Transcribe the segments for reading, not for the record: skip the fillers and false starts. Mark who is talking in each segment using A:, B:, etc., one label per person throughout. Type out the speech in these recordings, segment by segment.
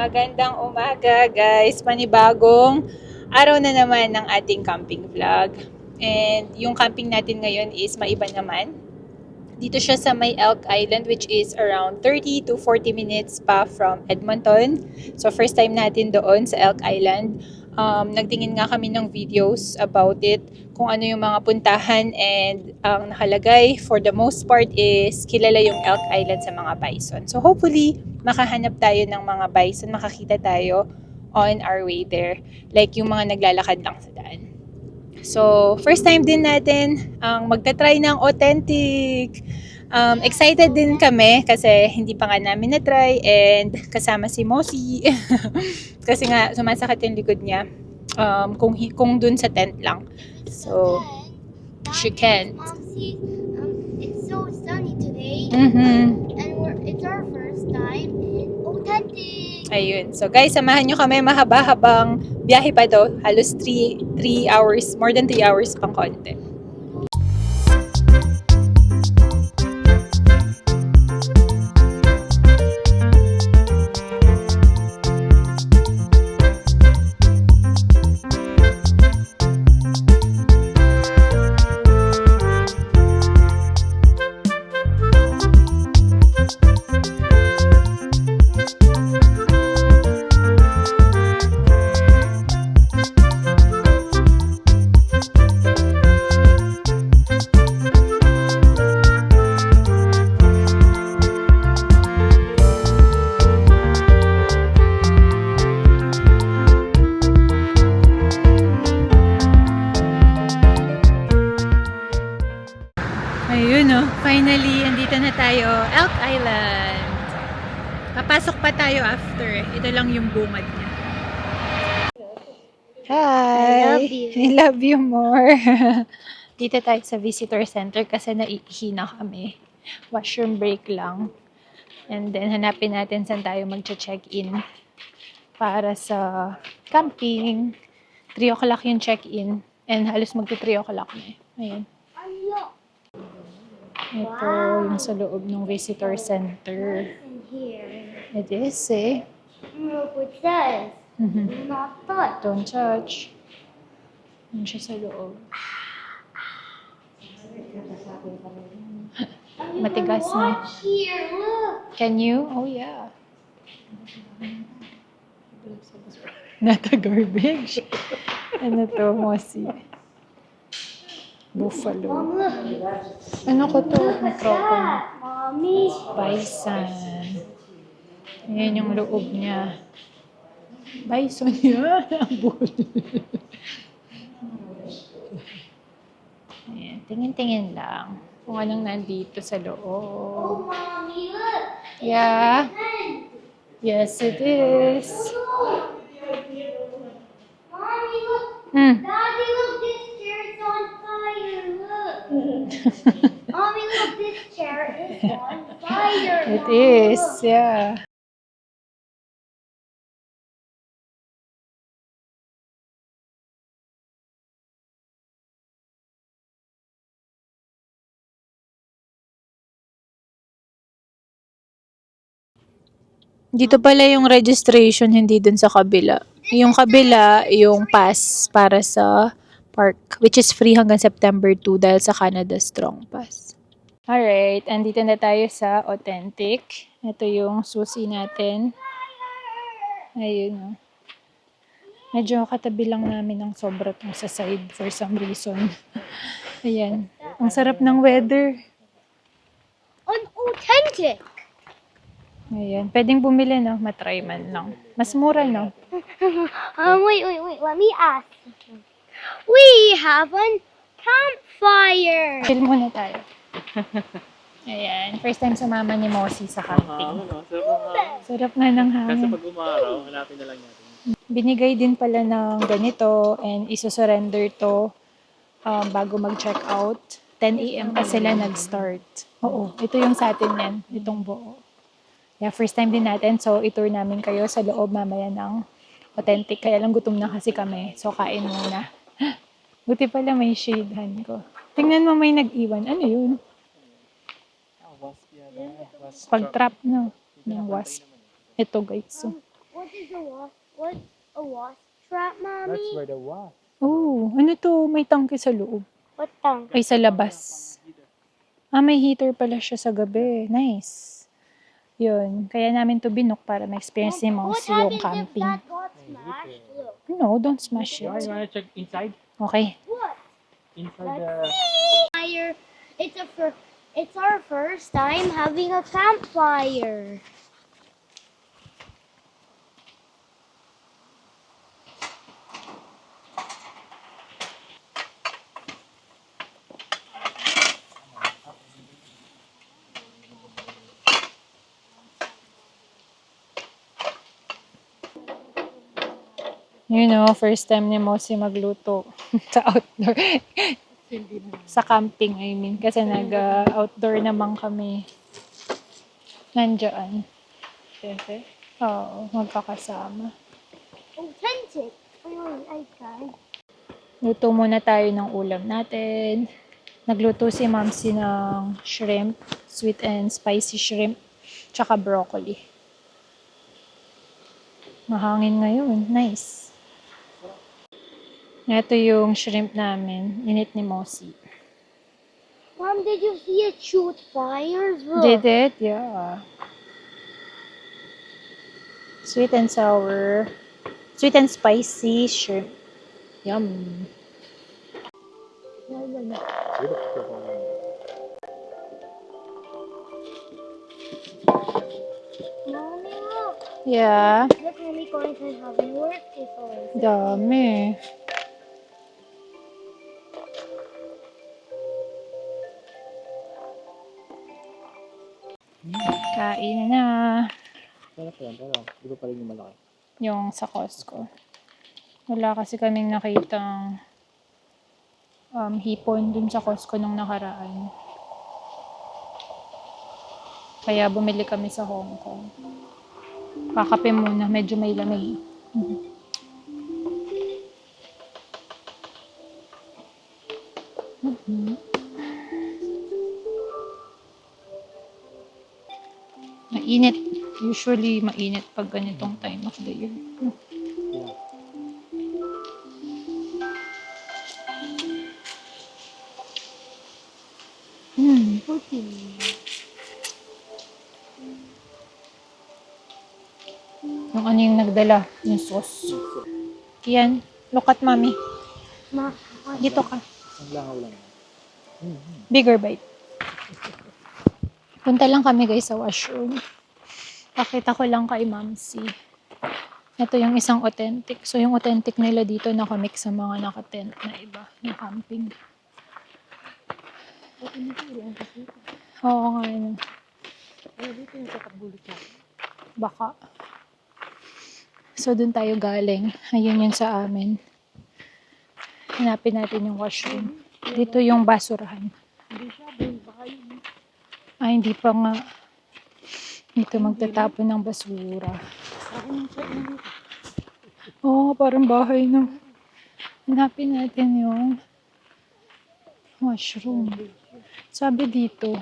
A: Magandang umaga guys, panibagong araw na naman ng ating camping vlog. And yung camping natin ngayon is maiba naman. Dito siya sa may Elk Island which is around 30 to 40 minutes pa from Edmonton. So first time natin doon sa Elk Island. Nagtingin nga kami ng videos about it, kung ano yung mga puntahan, and ang nakalagay for the most part is kilala yung Elk Island sa mga bison. So hopefully makahanap tayo ng mga bison, makakita tayo on our way there. Like yung mga naglalakad lang sa daan. So, first time din natin ang magta-try ng authentic. Excited din kami kasi hindi pa nga namin na-try, and kasama si Mosi. Kasi nga sumasakit yung likod niya kung dun sa tent lang. So, she can't.
B: It's so sunny today.
A: Mm-hmm.
B: And it's our first time in authentic.
A: Ayun. So guys, samahan nyo kami, mahaba-habang biyahe pa do. Halos 3 hours, more than 3 hours pang konti. Ayun oh, finally, andito na tayo, Elk Island. Papasok pa tayo after. Ito lang yung bungad niya. Hi!
B: I love you.
A: I love you more. Dito tayo sa visitor center kasi naiihi na kami. Washroom break lang. And then hanapin natin saan tayo mag-check-in para sa camping. 3 o'clock yung check-in. And halos magti 3 o'clock na. Ayun. Ito yung sa loob ng visitor center.
B: In here.
A: It is eh.
B: Look what it says. Do not touch.
A: Don't touch. Yun siya sa loob. Matigas na.
B: Watch here, look.
A: Can you? Oh yeah. Not a garbage. Ano to, Mosi? Buffalo.
B: Mom, look.
A: Ano ko to? Microphone.
B: Mommy.
A: Bison. Ayan yung loob niya. Bison yan. Ang bull. Ayan. Tingin-tingin lang kung anong nandito sa loob.
B: Oh, Mommy, look.
A: Yeah.
B: Hey,
A: Yes, it is.
B: look. Mommy, look. Daddy, look. This chair is on fire. Look. Mommy, look. This chair is on fire.
A: It
B: Mom,
A: is,
B: look.
A: yeah. Dito pala yung registration, hindi dun sa kabila. Yung kabila, yung pass para sa park, which is free hanggang September 2 dahil sa Canada Strong Pass. Alright, andito na tayo sa authentic. Ito yung susi natin. Ayun o. Medyo katabi lang namin ng sobra tong sa side for some reason. Ayan. Ang sarap ng weather.
B: On authentic.
A: Ayan. Pwedeng bumili, no? Matry man lang. Mas mura, no?
B: Wait. Let me ask. We have a campfire.
A: Chill muna tayo. Ayan. First time sumama ni Mosi sa camping. Sarap nga ng
C: Kasi
A: hangin.
C: pag umaraw, hanapin na lang natin.
A: Binigay din pala ng ganito and isusurrender to bago mag-check out. 10 a.m. pa sila nag-start. Oo, ito yung sa atin yan. Itong buo. Yeah, first time din natin. So, itour namin kayo sa loob mamaya ng authentic. Kaya lang gutom na kasi kami. So, kain muna. Buti pala may shadehan ko. Tingnan mo, may nag-iwan. Ano yun?
C: Wasp yata. Wasp
A: Pag-trap, no? Ng wasp. Ito, guys. So,
B: What is a wasp? What's a wasp trap, mommy?
C: That's where the wasp.
A: Oh, ano to? May tangke sa loob.
B: What tongue?
A: Ay, sa labas. Ah, may heater pala siya sa gabi. Nice. Yun. Kaya namin to binok para ma-experience ni
B: What
A: Mousy yung
B: happens if
A: camping.
B: that got smashed? Look.
A: No, don't smash
C: You
A: it.
C: wanna check inside?
A: Okay.
B: What?
C: Inside the...
B: Fire. It's our first time having a campfire.
A: You know, first time ni Mousy magluto sa outdoor. Sa camping, I mean. Kasi nag-outdoor naman kami. Nandiyan.
C: Siyempre.
A: Oo, magkakasama.
B: Authentic. I tried.
A: Luto muna tayo ng ulam natin. Nagluto si Mamsi ng shrimp, sweet and spicy shrimp, tsaka broccoli. Mahangin ngayon. Nice. Ito yung shrimp namin. Init ni Mousy.
B: Mom, did you see it shoot fires? Look.
A: Did it? Yeah. Sweet and sour. Sweet and spicy shrimp. Yum.
B: Mommy, look.
A: Yeah.
B: Look, Mommy going to having work before.
A: Dami. Kain na.
C: Sarap yan, pero di ba pa rin yung malaki?
A: Yung sa Costco. Wala kasi kaming nakitang hipon dun sa Costco nung nakaraan. Kaya bumili kami sa Hong Kong. Kakape muna, medyo may lamig. Mainit. Usually, mainit pag ganitong time of the year.
C: Yeah.
A: Yung ano yung nagdala, yung sauce. Yan, look at mommy.
B: Ma,
A: Dito ka.
C: Ang langaw lang.
A: Bigger bite. Punta lang kami guys sa washroom. Pakita ko lang kay Mamsi. Ito yung isang authentic. So yung authentic nila dito nakamix sa mga nakatent na iba. Yung camping. Oo nga yun. Baka. So dun tayo galing. Ayun yun sa amin. Hanapin natin yung washroom. Dito yung basurahan. Ay, hindi pa nga. Dito magtatapon ng basura. Oo, parang bahay na. Hanapin natin yung washroom. Sabi dito.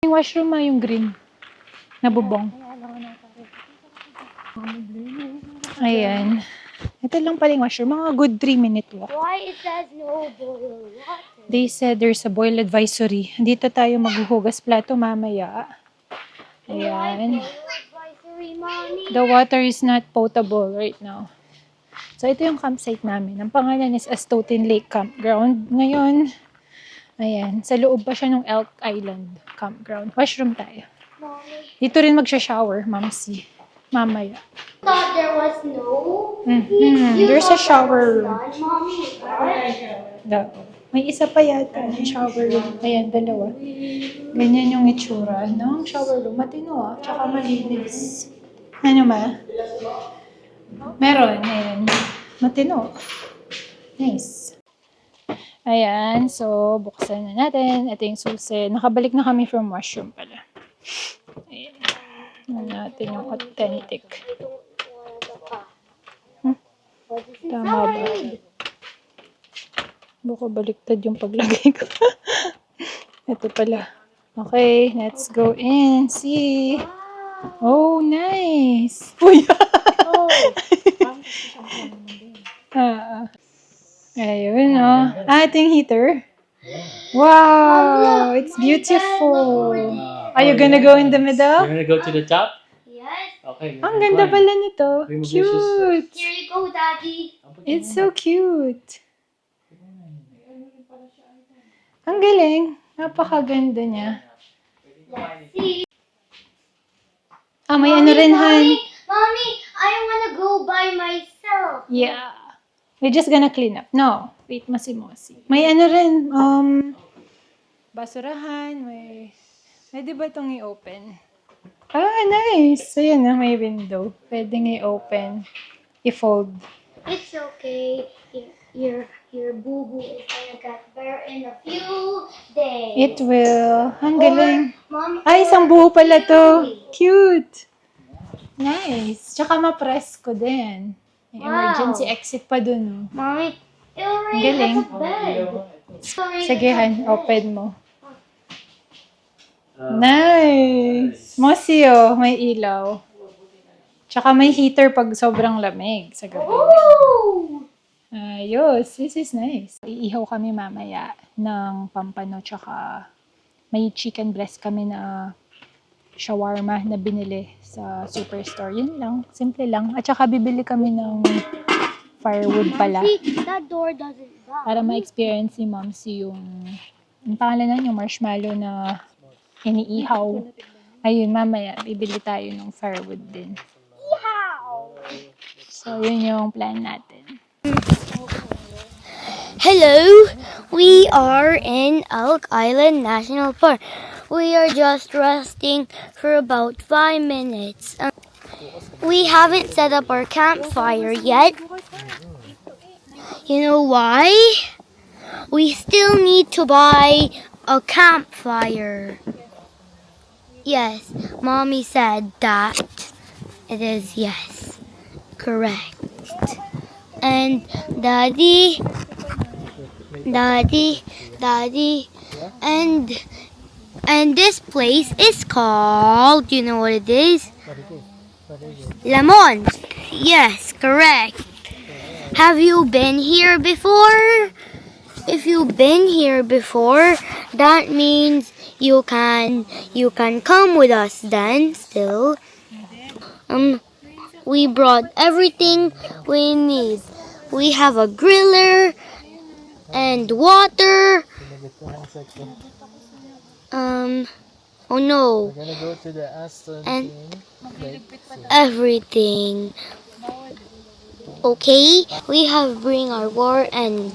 A: Yung washroom yung green. Nabubong. Ayan. Ito lang pala yung washroom. Mga good 3-minute walk.
B: why it says no boil water?
A: They said there's a boil advisory. Dito tayo maghuhugas plato mamaya. Ayan.
B: Advisory, Mommy.
A: The water is not potable right now. So, ito yung campsite namin. Ang pangalan is Astotin Lake Campground. Ngayon, ayan, sa loob pa siya ng Elk Island Campground. Washroom tayo.
B: Mommy.
A: Dito rin magsha-shower, Mamsi. Mamaya.
B: Thought there was no.
A: There's a shower room.
B: None, Mommy. What?
A: May isa pa yata yung shower room. Ayan, dalawa. Ganyan yung itsura ng shower room. Matino tsaka malinis. Ano ba? Meron, ayan. Matino. Nice. Ayan, so buksan na natin. Ito yung susi. Nakabalik na kami from washroom pala. Ayan. Tingnan natin yung authentic. Tama ba? Baka baliktad yung paglagay ko. Ito pala. Okay, let's go in. See. Oh, nice. Uy! Ayun, oh. Ito yung heater. Wow, it's beautiful. Are you gonna go in the middle?
C: You're gonna go to the top?
B: Yes.
C: Okay.
A: Ang ganda pala nito.
C: Remove your
A: Cute.
B: Here you go, Daddy.
A: It's so cute. Ang galing. Napakaganda niya.
B: Let's see.
A: Ah, may ano rin, Han.
B: Mommy, I wanna go by myself.
A: Yeah. We're just gonna clean up. No. Wait, masi-mosi. May ano rin, basurahan, pwede ba itong i-open? Ah, nice. Ayan na, may window. Pwedeng i-open. I-fold.
B: It's okay. Your boo-boo is gonna get better in a few days.
A: It will. Ang galing.
B: Mom,
A: Ay, isang buo pala to. Cute. Nice. Tsaka ma-press ko din. May emergency exit pa dun. Oh.
B: Mommy, it already
A: Galing.
B: has a bed.
A: Sige, Han. Open mo. Nice. Mosio, may ilaw. Tsaka may heater pag sobrang lamig sa gabi.
B: Ooh!
A: Ayos. This is nice. Iihaw kami mamaya ng pampano tsaka may chicken breast kami na shawarma na binili sa superstore. Yun lang. Simple lang. At saka bibili kami ng firewood pala.
B: See, that door doesn't lock.
A: Para ma-experience ni Momsy yung pangalan na yung marshmallow na iniihaw. Ayun, mamaya bibili tayo ng firewood din. So, yun yung plan natin.
B: Hello, we are in Elk Island National Park. We are just resting for about 5 minutes. We haven't set up our campfire yet. You know why? We still need to buy a campfire. Yes, Mommy said that. It is yes, correct. And Daddy, and this place is called, you know what it is? Lamont. Yes, correct. Have you been here before? If you've been here before, that means you can come with us then still. We brought everything we need. We have a griller and water. Oh no.
C: We're gonna go to the Aston
B: And-
C: Lake.
B: Everything. Okay, we have bring our water and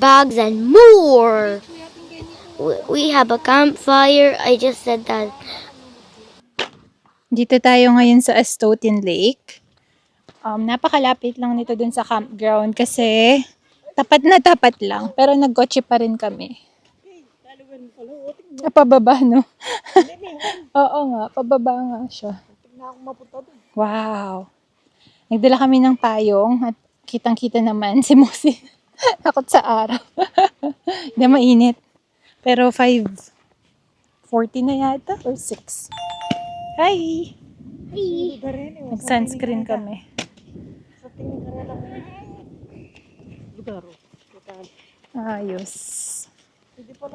B: bags and more. We have a campfire. I just said that.
A: Dito tayo ngayon sa Astotin Lake. Napakalapit lang nito dun sa campground kasi tapat na tapat lang. Pero nagkotse pa rin kami. Pababa, no? Oo nga, pababa nga siya. Wow. Nagdala kami ng payong at kitang-kita naman si Mosi. Takot sa araw. Hindi mainit. Pero 5:40 na yata or 6. Hi! Nag-sunscreen kami. Ayos.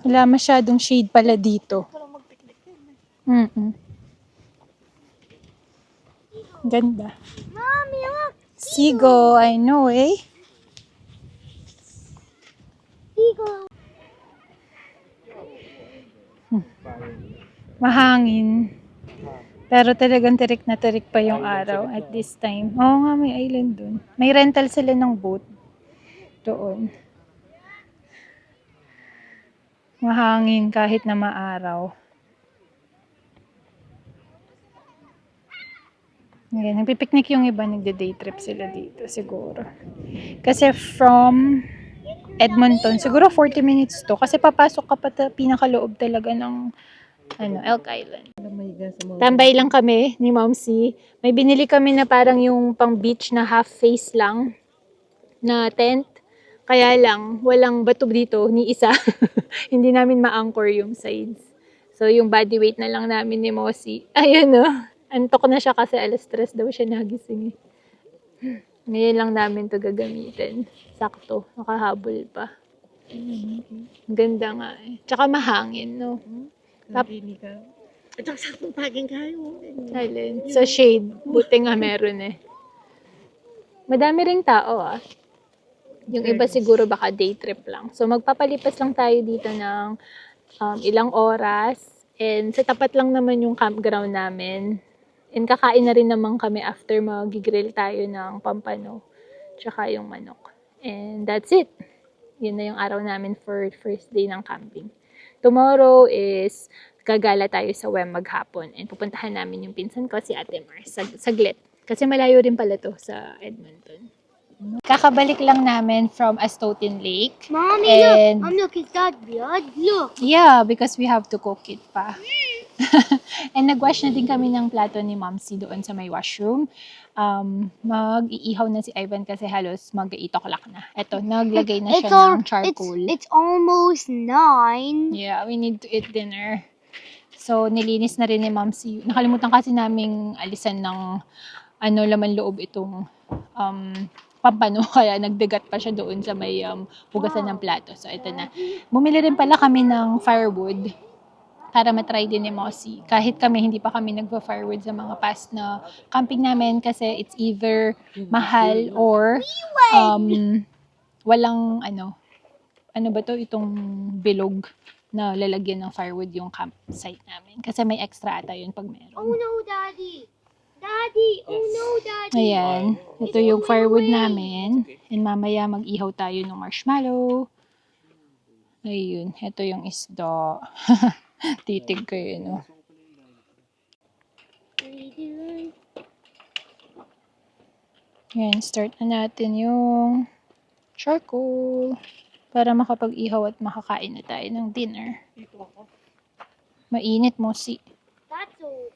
A: Wala masyadong shade pala dito. Ganda.
B: Mommy, look.
A: Seagull, I know eh.
B: Seagull.
A: Mahangin. Pero talagang tirik na tirik pa yung araw at this time. Oo nga, may island dun. May rental sila ng boat doon. Mahangin kahit na maaraw. Ngayon, nagpipiknik yung iba, nagde-day trip sila dito siguro. Kasi from Edmonton. Siguro 40 minutes to. Kasi papasok ka pa pinakaloob talaga ng Elk Island. Tambay lang kami ni Mom C. May binili kami na parang yung pang beach na half face lang na tent. Kaya lang, walang bato dito, ni isa. Hindi namin ma-anchor yung sides. So, yung body weight na lang namin ni Mosi. Ayun o. Antok na siya kasi alas 3 daw siya nagising. Ngayon lang namin to gagamitin. Sakto. Nakahabol pa. Ganda nga eh. Tsaka mahangin, no?
D: At saka saktong paging kayo.
A: Silent. Sa shade. Buti nga meron eh. Madami ring tao ah. Yung iba siguro baka day trip lang. So magpapalipas lang tayo dito ng ilang oras. And sa tapat lang naman yung campground namin. And kakain na rin naman kami after mag-grill tayo ng pampano. Tsaka yung manok. And that's it. Yun na yung araw namin for first day ng camping. Tomorrow is gagala tayo sa Wem maghapon. And pupuntahan namin yung pinsan ko, si Ate Mars. Saglit. Kasi malayo rin pala to sa Edmonton. Kakabalik lang namin from Astotin Lake.
B: Mommy,
A: And-
B: look, is that blood? Look.
A: Yeah, because we have to cook it pa. And nag-wash na din kami ng plato ni Momsy doon sa may washroom. Mag-iihaw na si Ivan kasi halos mag-8 o'clock na. Eto, naglagay na siya ng charcoal.
B: It's almost 9.
A: Yeah, we need to eat dinner. So, nilinis na rin ni Momsy. Nakalimutan kasi naming alisan ng laman loob itong pampano. Kaya nagdagat pa siya doon sa may hugasan ng plato. So, ito na. Bumili rin pala kami ng firewood para matry din ni Mossy. Kahit kami, hindi pa kami nagpa-firewood sa mga past na camping namin kasi it's either mahal or walang ano ba to, itong bilog na lalagyan ng firewood yung campsite namin. Kasi may extra ata yun pag meron.
B: Oh no, Daddy. Daddy, oh no, Daddy.
A: Ayan. Ito yung firewood namin. And mamaya mag-ihaw tayo ng marshmallow. Ayun. Ito yung isda. Titig kayo, no? Ayan. Start na natin yung charcoal. Para makapag-ihaw at makakain na tayo ng dinner. Mainit mo si.
B: That's so.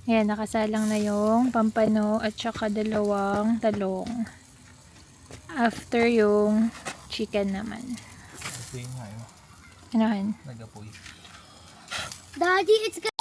A: Ayan, nakasalang na yung pampano at saka dalawang talong. After yung chicken naman.
C: Ito yung hayo.
A: Anuhan?
C: Nagapoy.
B: Daddy, it's good.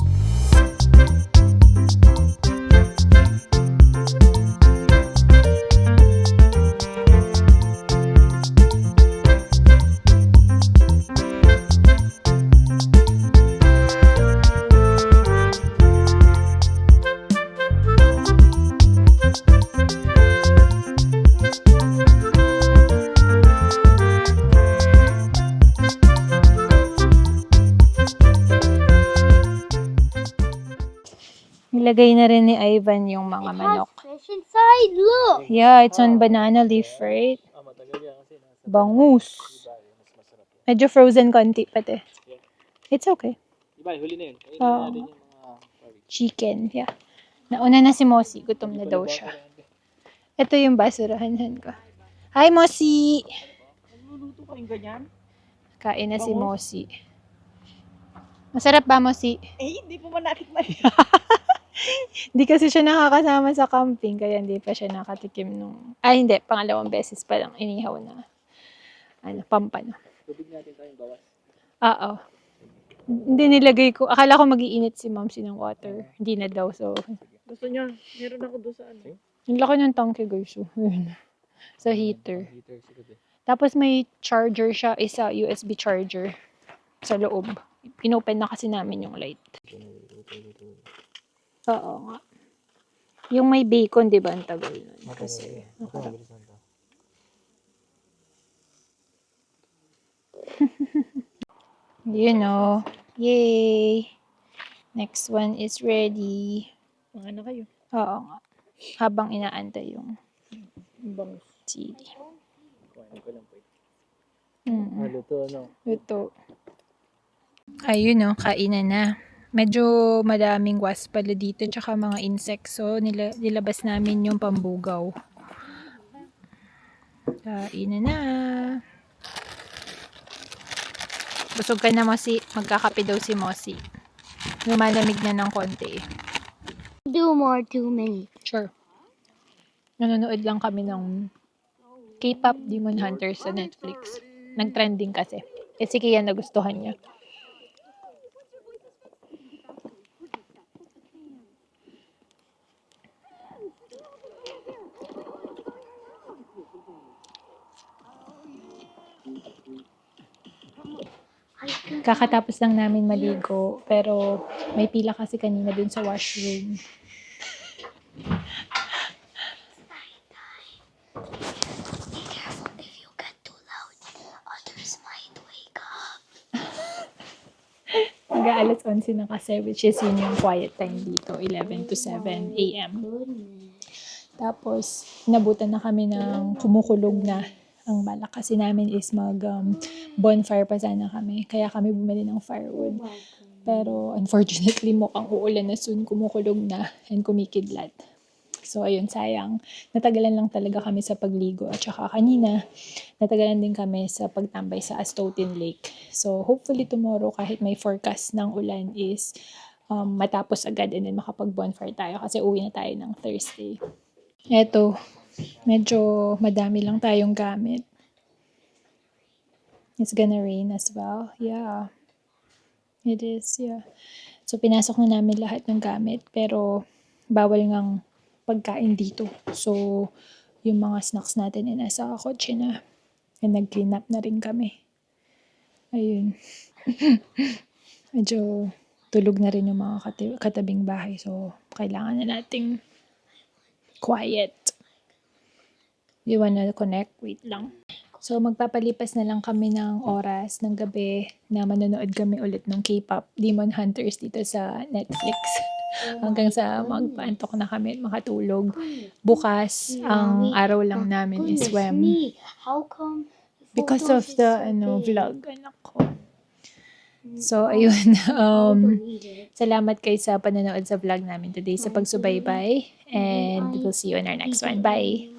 A: Nilagay na rin ni Ivan yung mga manok.
B: Fish inside, look.
A: Yeah, it's on banana leaf, right?
C: Matagal yan kasi nasa
A: Bangus.
C: mas masarap yan.
A: Medyo frozen konti pati. It's okay.
C: Diba, huli na yun. Kainin
A: Oo.
C: natin yung mga barbecue.
A: Chicken, yeah. Nauna na si Mosi. Gutom na daw siya. Ito yung basurahan ko. Hi, Mosi!
D: Luluto kayong ganyan?
A: Kain na si Mosi. Masarap ba, Mosi?
D: Eh, hindi po man natin man.
A: Hindi kasi siya nakakasama sa camping, kaya hindi pa siya nakatikim nung... hindi. Pangalawang beses pa lang inihaw na pampano.
C: Tubig natin tayong bawas.
A: Oo. Hindi nilagay ko. Akala ko mag-iinit si Momsi ng water. Hindi na daw, so...
D: Gusto niya, meron ako doon sa ano.
A: Ang laki ng tangke, guys. So, yun. Sa heater.
C: Heater siguro eh.
A: Tapos may charger siya, isa USB charger sa loob. Pinopen na kasi namin yung light. Oo nga. Yung may bacon, di ba, ang tagal nun? Kasi, you know. Yay! Next one is ready.
D: Mga na kayo.
A: Oo nga. Habang inaantay yung
D: Bangus.
A: chili.
C: Kuhanin ko lang po.
A: Mm.
C: Luto, ano?
A: Ito. Ayun no, kainan na. Medyo madaming wasp pala dito, tsaka mga insects. So, nilabas namin yung pambugaw. Kain na. Busog ka na, Mosi. Magkakape daw si Mosi. Lumalamig na ng konti.
B: Do more 2 minutes.
A: Sure. Nanonood lang kami ng K-pop Demon Hunter sa Netflix. Nag-trending kasi. Eh si Kian nagustuhan niya. Kakatapos lang namin maligo, pero may pila kasi kanina dun sa washroom.
B: Be careful if you get too loud. Others might wake up.
A: Mag-aalas 11 na kasi, which is yun yung quiet time dito, 11 to 7 a.m. Tapos, nabutan na kami ng kumukulog na. Ang balak kasi namin is bonfire pa sana kami. Kaya kami bumili ng firewood. Pero unfortunately, mukhang uulan na soon, kumukulog na and kumikidlat. So ayun, sayang. Natagalan lang talaga kami sa pagligo. At saka kanina, natagalan din kami sa pagtambay sa Astotin Lake. So hopefully tomorrow, kahit may forecast ng ulan is matapos agad and then makapag-bonfire tayo kasi uwi na tayo ng Thursday. Eto, medyo madami lang tayong gamit. It's gonna rain as well. Yeah. It is, yeah. So, pinasok na namin lahat ng gamit. Pero, bawal ngang pagkain dito. So, yung mga snacks natin ay nasa kotse na. And nag-clean up na rin kami. Ayun. Medyo tulog na rin yung mga katabing bahay. So, kailangan na nating quiet. You wanna connect? Wait lang. So, magpapalipas na lang kami ng oras ng gabi na manonood kami ulit ng K-pop Demon Hunters dito sa Netflix. Hanggang sa magpaantok na kami at makatulog. Bukas, ang araw lang namin is swim.
B: How come?
A: Because of the vlog, anak ko. So, ayun. Salamat kayo sa panonood sa vlog namin today sa pagsubaybay. And we'll see you in our next one. Bye!